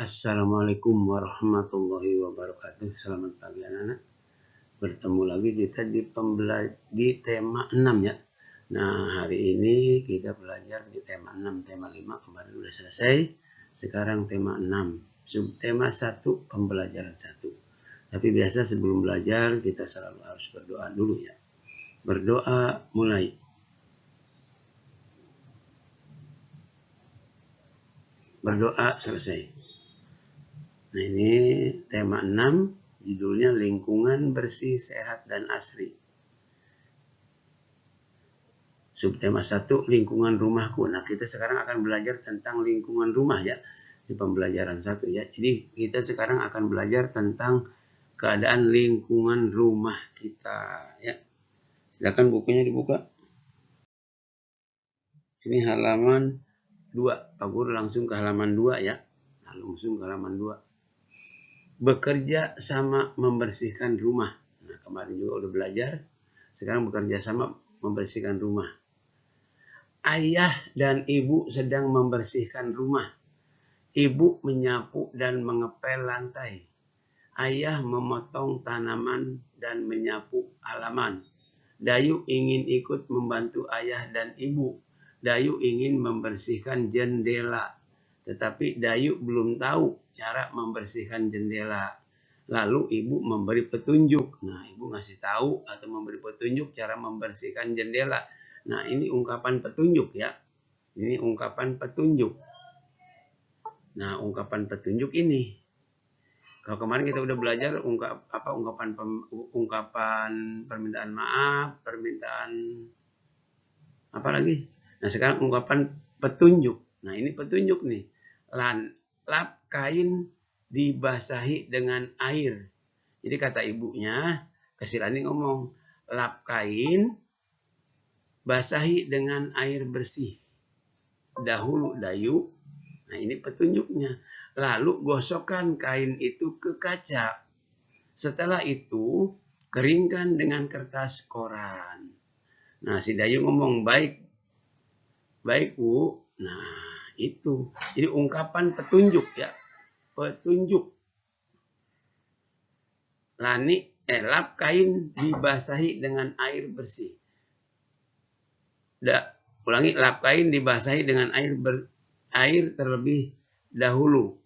Assalamualaikum warahmatullahi wabarakatuh. Selamat pagi anak-anak. Bertemu lagi kita di tema 6 ya. Nah, hari ini kita belajar di tema 6, tema 5 kemarin sudah selesai. Sekarang tema 6, subtema 1, pembelajaran 1. Tapi biasa sebelum belajar kita selalu harus berdoa dulu ya. Berdoa mulai. Berdoa selesai. Nah, ini tema 6, judulnya lingkungan bersih, sehat, dan asri. Subtema 1, lingkungan rumahku. Nah, kita sekarang akan belajar tentang lingkungan rumah ya, di pembelajaran 1 ya. Jadi, kita sekarang akan belajar tentang keadaan lingkungan rumah kita ya. Silakan bukunya dibuka. Ini halaman 2. Pak Guru langsung ke halaman 2 ya. Langsung ke halaman 2. Bekerja sama membersihkan rumah. Nah, kemarin juga udah belajar. Sekarang bekerja sama membersihkan rumah. Ayah dan ibu sedang membersihkan rumah. Ibu menyapu dan mengepel lantai. Ayah memotong tanaman dan menyapu halaman. Dayu ingin ikut membantu ayah dan ibu. Dayu ingin membersihkan jendela. Tetapi Dayu belum tahu cara membersihkan jendela. Lalu ibu memberi petunjuk. Nah, ibu ngasih tahu atau memberi petunjuk cara membersihkan jendela. Nah, ini ungkapan petunjuk ya. Ini ungkapan petunjuk. Nah, ungkapan petunjuk ini. Kalau kemarin kita udah belajar ungkapan permintaan maaf, permintaan apa lagi? Nah, sekarang ungkapan petunjuk. Nah, ini petunjuk nih. Lap kain dibasahi dengan air. Jadi kata ibunya, Kesilani ngomong, lap kain basahi dengan air bersih. Dahulu Dayu. Nah, ini petunjuknya. Lalu gosokkan kain itu ke kaca. Setelah itu, keringkan dengan kertas koran. Nah, si Dayu ngomong, baik. Baik, Bu. Nah, itu. Jadi ungkapan petunjuk ya. Petunjuk. Lap kain dibasahi dengan air bersih. Ulangi, lap kain dibasahi dengan air terlebih dahulu.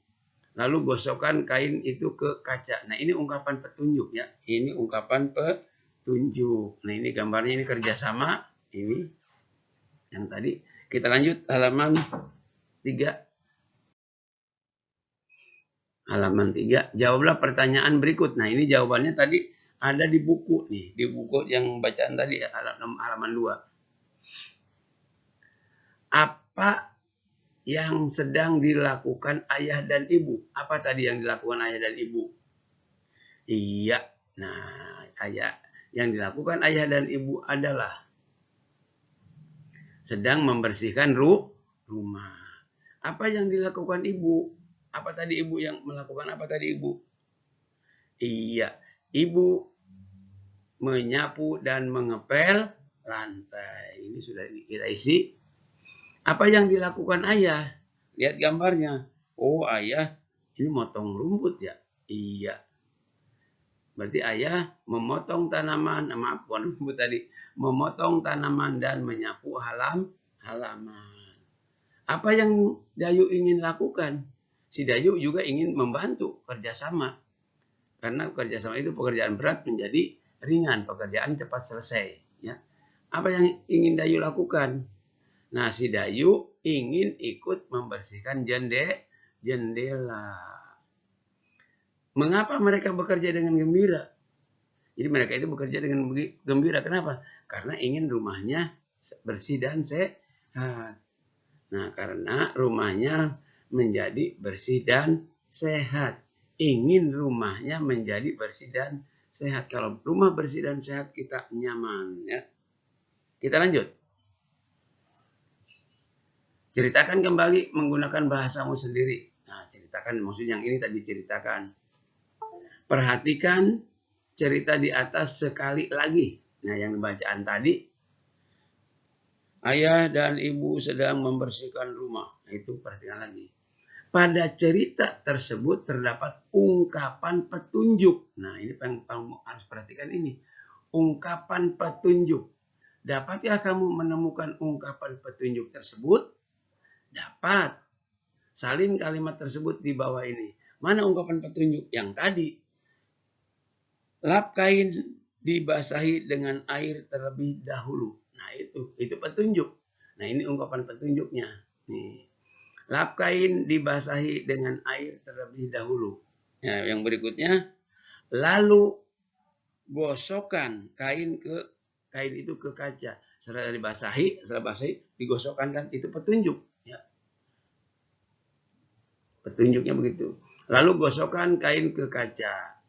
Lalu gosokkan kain itu ke kaca. Nah, ini ungkapan petunjuk ya. Ini ungkapan petunjuk. Nah, ini gambarnya, ini kerjasama. Ini yang tadi. Kita lanjut halaman 3. Halaman 3. Jawablah pertanyaan berikut. Nah, ini jawabannya tadi ada di buku nih. Di buku yang bacaan tadi halaman 2. Apa yang sedang dilakukan ayah dan ibu? Apa tadi yang dilakukan ayah dan ibu? Iya. Nah, yang dilakukan ayah dan ibu adalah sedang membersihkan rumah. Apa yang dilakukan ibu? Apa tadi ibu yang melakukan apa tadi ibu? Iya, ibu menyapu dan mengepel lantai. Ini sudah kita isi. Apa yang dilakukan ayah? Lihat gambarnya. Oh, ayah ini motong rumput ya? Iya. Berarti ayah memotong tanaman, bukan rumput tadi, memotong tanaman dan menyapu halaman. Apa yang Dayu ingin lakukan? Si Dayu juga ingin membantu kerjasama. Karena kerjasama itu pekerjaan berat menjadi ringan, pekerjaan cepat selesai. Ya. Apa yang ingin Dayu lakukan? Nah, si Dayu ingin ikut membersihkan jendela. Mengapa mereka bekerja dengan gembira? Jadi mereka itu bekerja dengan gembira. Kenapa? Karena ingin rumahnya bersih dan sehat. Nah, karena rumahnya menjadi bersih dan sehat. Ingin rumahnya menjadi bersih dan sehat. Kalau rumah bersih dan sehat, kita nyaman. Ya. Kita lanjut. Ceritakan kembali menggunakan bahasamu sendiri. Nah, ceritakan maksudnya yang ini tadi ceritakan. Perhatikan cerita di atas sekali lagi. Nah, yang bacaan tadi, ayah dan ibu sedang membersihkan rumah. Nah, itu perhatikan lagi. Pada cerita tersebut terdapat ungkapan petunjuk. Nah, ini yang harus perhatikan ini. Ungkapan petunjuk. Dapatkah kamu menemukan ungkapan petunjuk tersebut? Dapat. Salin kalimat tersebut di bawah ini. Mana ungkapan petunjuk? Yang tadi. Lap kain dibasahi dengan air terlebih dahulu. Nah, itu petunjuk. Nah, ini ungkapan petunjuknya. Nih. Lap kain dibasahi dengan air terlebih dahulu. Nah, yang berikutnya, lalu gosokkan kain itu ke kaca. Setelah dibasahi, digosokkan kan, itu petunjuk. Ya. Petunjuknya begitu. Lalu gosokkan kain ke kaca.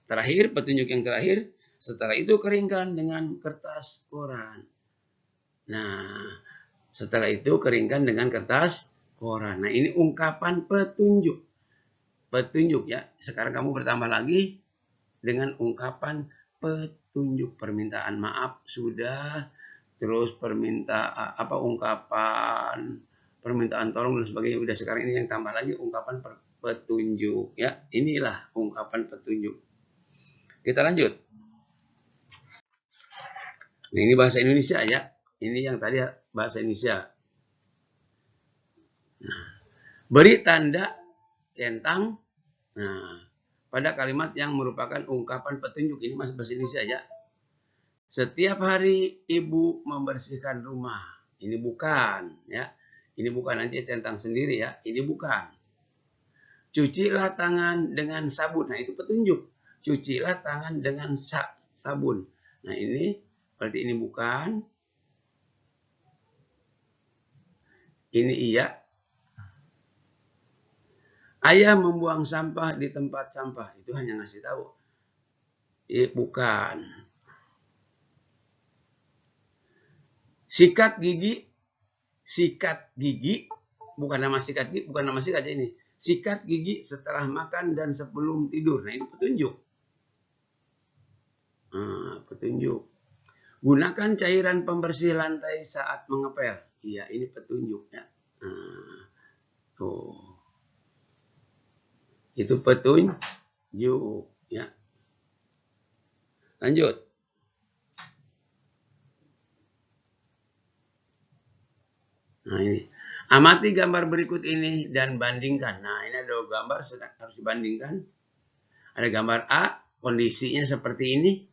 Terakhir, petunjuk yang terakhir, setelah itu keringkan dengan kertas koran. Nah, setelah itu keringkan dengan kertas koran. Nah, ini ungkapan petunjuk. Petunjuk ya. Sekarang kamu bertambah lagi dengan ungkapan petunjuk. Permintaan maaf sudah, terus ungkapan permintaan tolong dan sebagainya udah. Sekarang ini yang tambah lagi ungkapan petunjuk ya. Inilah ungkapan petunjuk. Kita lanjut. Nah, ini bahasa Indonesia ya. Ini yang tadi bahasa Indonesia. Nah, beri tanda centang. Nah, pada kalimat yang merupakan ungkapan petunjuk. Ini masih bahasa Indonesia ya. Setiap hari ibu membersihkan rumah. Ini bukan ya. Ini bukan, nanti centang sendiri ya. Ini bukan. Cucilah tangan dengan sabun. Nah, itu petunjuk. Cucilah tangan dengan sabun. Nah, ini berarti ini bukan. Ini iya. Ayah membuang sampah di tempat sampah. Itu hanya ngasih tahu. Bukan. Sikat gigi. Bukan nama sikat gigi. Bukan nama sikat ini. Sikat gigi setelah makan dan sebelum tidur. Nah, ini petunjuk. Petunjuk. Gunakan cairan pembersih lantai saat mengepel. Iya, ini petunjuk ya. Tuh. Itu petunjuk ya. Lanjut. Nah, ini. Amati gambar berikut ini dan bandingkan. Nah, ini ada gambar harus dibandingkan. Ada gambar A, kondisinya seperti ini.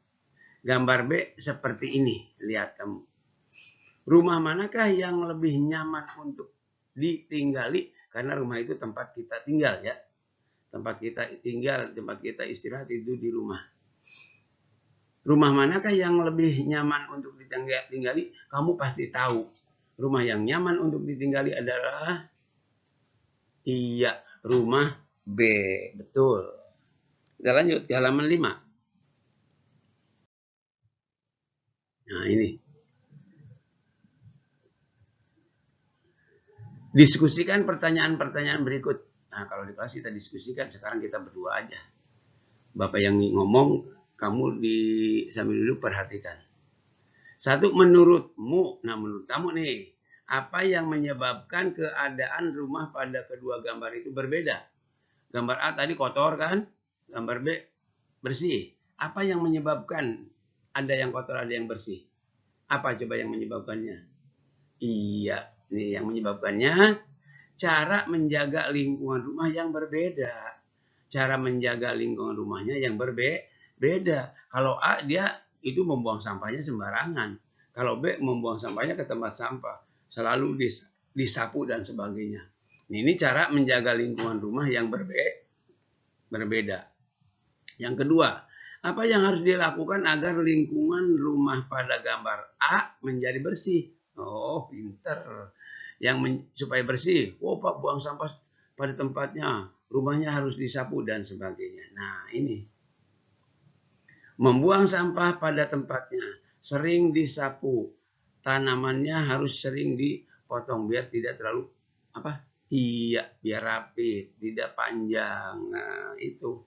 Gambar B seperti ini. Lihat kamu. Rumah manakah yang lebih nyaman untuk ditinggali? Karena rumah itu tempat kita tinggal ya. Tempat kita tinggal, tempat kita istirahat itu di rumah. Rumah manakah yang lebih nyaman untuk ditinggali? Kamu pasti tahu. Rumah yang nyaman untuk ditinggali adalah rumah B. Betul. Kita lanjut ke halaman 5. Nah, ini. Diskusikan pertanyaan-pertanyaan berikut. Nah, kalau di kelas kita diskusikan, sekarang kita berdua aja. Bapak yang ngomong, kamu sambil dulu perhatikan. 1, menurutmu, nah menurut kamu nih, apa yang menyebabkan keadaan rumah pada kedua gambar itu berbeda? Gambar A tadi kotor kan? Gambar B bersih. Apa yang menyebabkan ada yang kotor, ada yang bersih? Apa coba yang menyebabkannya? Iya, nih yang menyebabkannya cara menjaga lingkungan rumah yang berbeda. Cara menjaga lingkungan rumahnya yang berbeda. Kalau A dia itu membuang sampahnya sembarangan. Kalau B membuang sampahnya ke tempat sampah. Selalu disapu dan sebagainya. Ini cara menjaga lingkungan rumah yang berbeda. Yang kedua, apa yang harus dilakukan agar lingkungan rumah pada gambar A menjadi bersih? Oh, pinter. Supaya bersih, Pak buang sampah pada tempatnya, rumahnya harus disapu dan sebagainya. Nah, ini. Membuang sampah pada tempatnya, sering disapu. Tanamannya harus sering dipotong biar tidak terlalu biar rapi, tidak panjang. Nah, itu.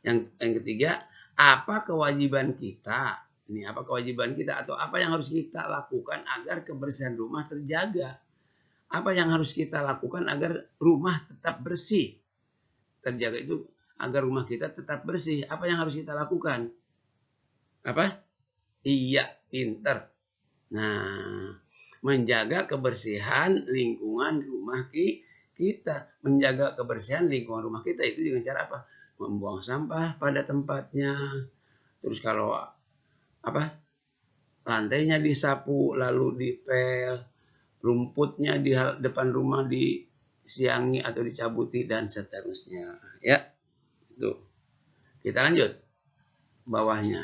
Yang ketiga, apa kewajiban kita? Atau apa yang harus kita lakukan agar kebersihan rumah terjaga? Apa yang harus kita lakukan agar rumah tetap bersih? Terjaga itu agar rumah kita tetap bersih. Apa yang harus kita lakukan? Apa? Iya, pinter. Nah, menjaga kebersihan lingkungan rumah kita. Menjaga kebersihan lingkungan rumah kita itu dengan cara apa? Membuang sampah pada tempatnya. Terus kalau apa? Lantainya disapu lalu dipel, rumputnya di depan rumah disiangi atau dicabuti dan seterusnya. Ya, tuh. Kita lanjut bawahnya.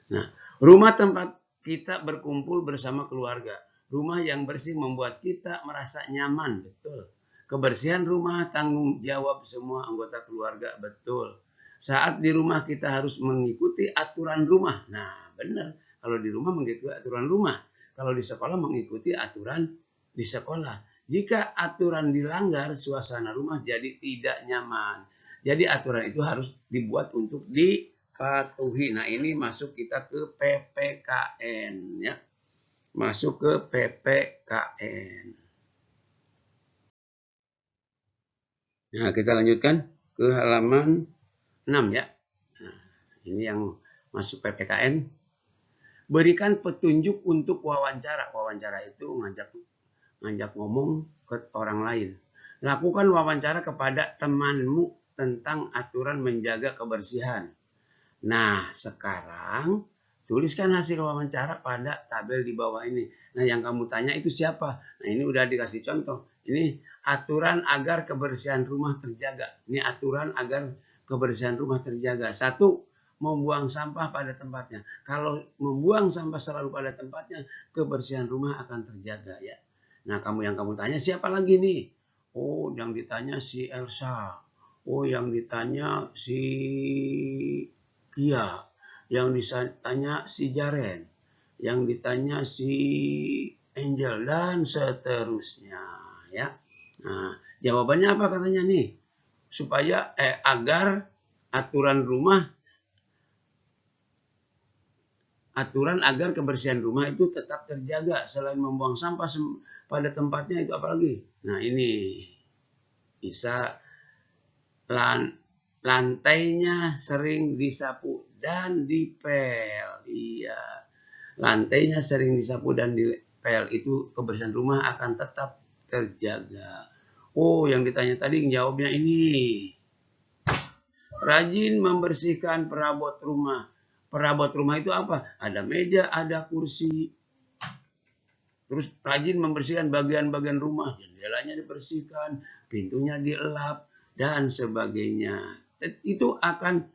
Nah, rumah tempat kita berkumpul bersama keluarga. Rumah yang bersih membuat kita merasa nyaman, betul. Kebersihan rumah tanggung jawab semua anggota keluarga, betul. Saat di rumah kita harus mengikuti aturan rumah. Nah, benar. Kalau di rumah mengikuti aturan rumah. Kalau di sekolah mengikuti aturan di sekolah. Jika aturan dilanggar, suasana rumah jadi tidak nyaman. Jadi aturan itu harus dibuat untuk dipatuhi. Nah, ini masuk kita ke PPKN ya. Masuk ke PPKN. Nah, kita lanjutkan ke halaman 6 ya. Nah, ini yang masuk PPKN. Berikan petunjuk untuk wawancara. Wawancara itu ngajak ngomong ke orang lain. Lakukan wawancara kepada temanmu tentang aturan menjaga kebersihan. Nah, sekarang tuliskan hasil wawancara pada tabel di bawah ini. Nah, yang kamu tanya itu siapa? Nah, ini udah dikasih contoh. Ini aturan agar kebersihan rumah terjaga. Ini aturan agar kebersihan rumah terjaga. 1, membuang sampah pada tempatnya. Kalau membuang sampah selalu pada tempatnya, kebersihan rumah akan terjaga ya. Nah, yang kamu tanya siapa lagi nih? Oh, yang ditanya si Elsa. Oh, yang ditanya si Kia. Yang ditanya si Jaren. Yang ditanya si Angel dan seterusnya ya. Nah, jawabannya apa katanya nih? Supaya agar aturan agar kebersihan rumah itu tetap terjaga. Selain membuang sampah pada tempatnya itu apalagi? Nah, ini bisa lantainya sering disapu dan dipel. Iya. Lantainya sering disapu dan dipel itu kebersihan rumah akan tetap terjaga. Oh, yang ditanya tadi jawabnya ini. Rajin membersihkan perabot rumah. Perabot rumah itu apa? Ada meja, ada kursi. Terus rajin membersihkan bagian-bagian rumah. Jendelanya dibersihkan, pintunya dielap, dan sebagainya. Itu akan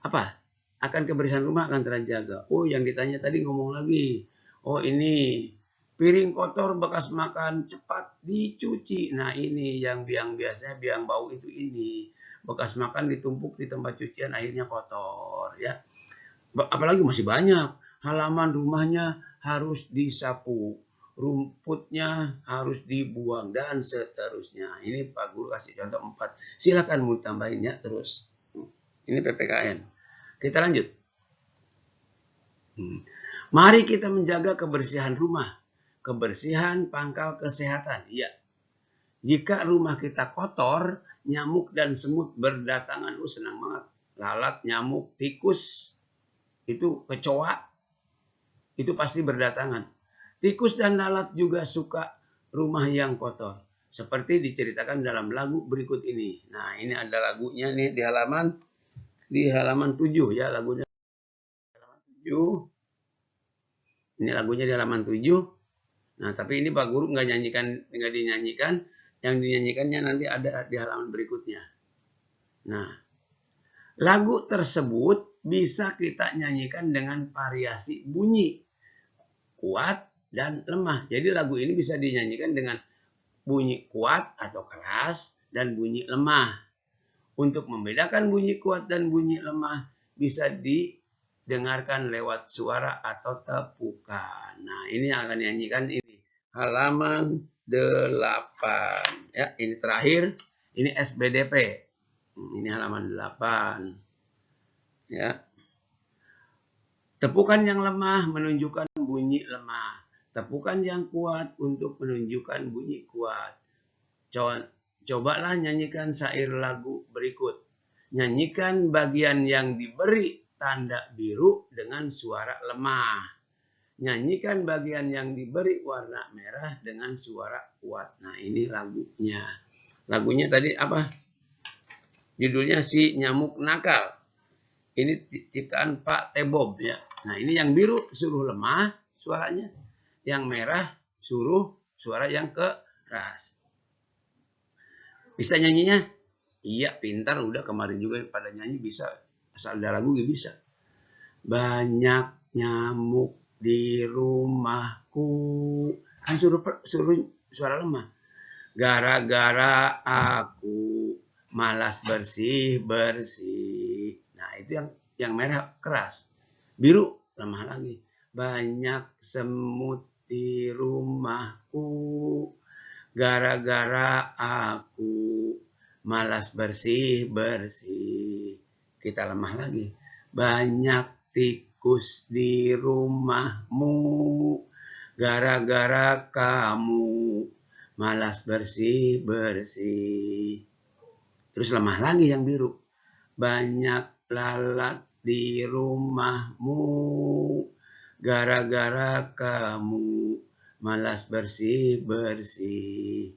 apa? Akan kebersihan rumah akan terjaga. Oh, yang ditanya tadi ngomong lagi. Oh, ini piring kotor bekas makan cepat dicuci. Nah, ini yang biasanya biang bau itu ini. Bekas makan ditumpuk di tempat cucian akhirnya kotor ya. Apalagi masih banyak. Halaman rumahnya harus disapu. Rumputnya harus dibuang dan seterusnya. Ini Pak Guru kasih contoh 4. Silakan mau tambahin ya terus. Ini PPKN. Kita lanjut. Mari kita menjaga kebersihan rumah. Kebersihan pangkal kesehatan. Iya. Jika rumah kita kotor, nyamuk dan semut berdatangan. Senang banget. Lalat, nyamuk, tikus, itu kecoa, itu pasti berdatangan. Tikus dan lalat juga suka rumah yang kotor. Seperti diceritakan dalam lagu berikut ini. Nah, ini ada lagunya nih di halaman 7 ya lagunya. Halaman 7. Ini lagunya di halaman 7. Nah, tapi ini Pak Guru nggak dinyanyikan. Yang dinyanyikannya nanti ada di halaman berikutnya. Nah, lagu tersebut bisa kita nyanyikan dengan variasi bunyi kuat dan lemah. Jadi lagu ini bisa dinyanyikan dengan bunyi kuat atau keras dan bunyi lemah. Untuk membedakan bunyi kuat dan bunyi lemah bisa didengarkan lewat suara atau tepukan. Nah, ini yang akan dinyanyikan ini. Halaman 8. Ya, ini terakhir. Ini SBDP. Ini halaman 8. Ya. Tepukan yang lemah menunjukkan bunyi lemah. tepukan yang kuat untuk menunjukkan bunyi kuat. Cobalah nyanyikan syair lagu berikut. Nyanyikan bagian yang diberi tanda biru dengan suara lemah. Nyanyikan bagian yang diberi warna merah dengan suara kuat. Nah, ini lagunya. Lagunya tadi apa? Judulnya Si Nyamuk Nakal. Ini ciptaan Pak Tebob ya. Nah, ini yang biru suruh lemah suaranya. Yang merah suruh suara yang keras. Bisa nyanyinya? Iya, pintar. Udah kemarin juga pada nyanyi bisa. Asal ada lagu juga bisa. Banyak nyamuk di rumahku. Kan suruh suara lemah. Gara-gara aku malas bersih-bersih. Nah, itu yang merah keras. Biru lemah lagi. Banyak semut di rumahku. Gara-gara aku malas bersih-bersih. Kita lemah lagi. Banyak tikus di rumahmu. Gara-gara kamu malas bersih-bersih. Terus lemah lagi yang biru. Banyak lalat di rumahmu. Gara-gara kamu malas bersih-bersih.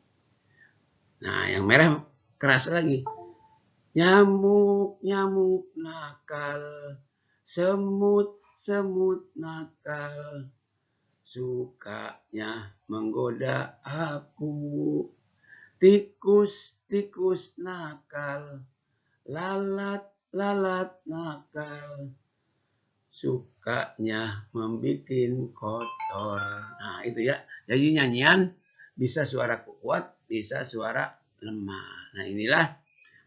Nah, yang merah keras lagi. Nyamuk-nyamuk nakal. Semut-semut nakal. Sukanya menggoda aku. Tikus-tikus nakal. Lalat-lalat nakal. Sukanya membikin kotor. Nah, itu ya. Jadi nyanyian bisa suara kuat, bisa suara lemah. Nah, inilah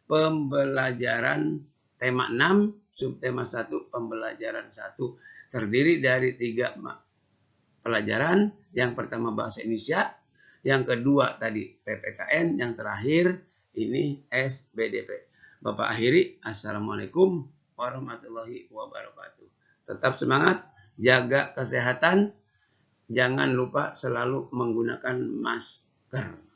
pembelajaran tema 6, subtema 1, pembelajaran 1. Terdiri dari 3 pelajaran. Yang pertama bahasa Indonesia, yang kedua tadi PPKN, yang terakhir ini SBDP. Bapak akhiri, Assalamualaikum warahmatullahi wabarakatuh. Tetap semangat, jaga kesehatan, jangan lupa selalu menggunakan masker.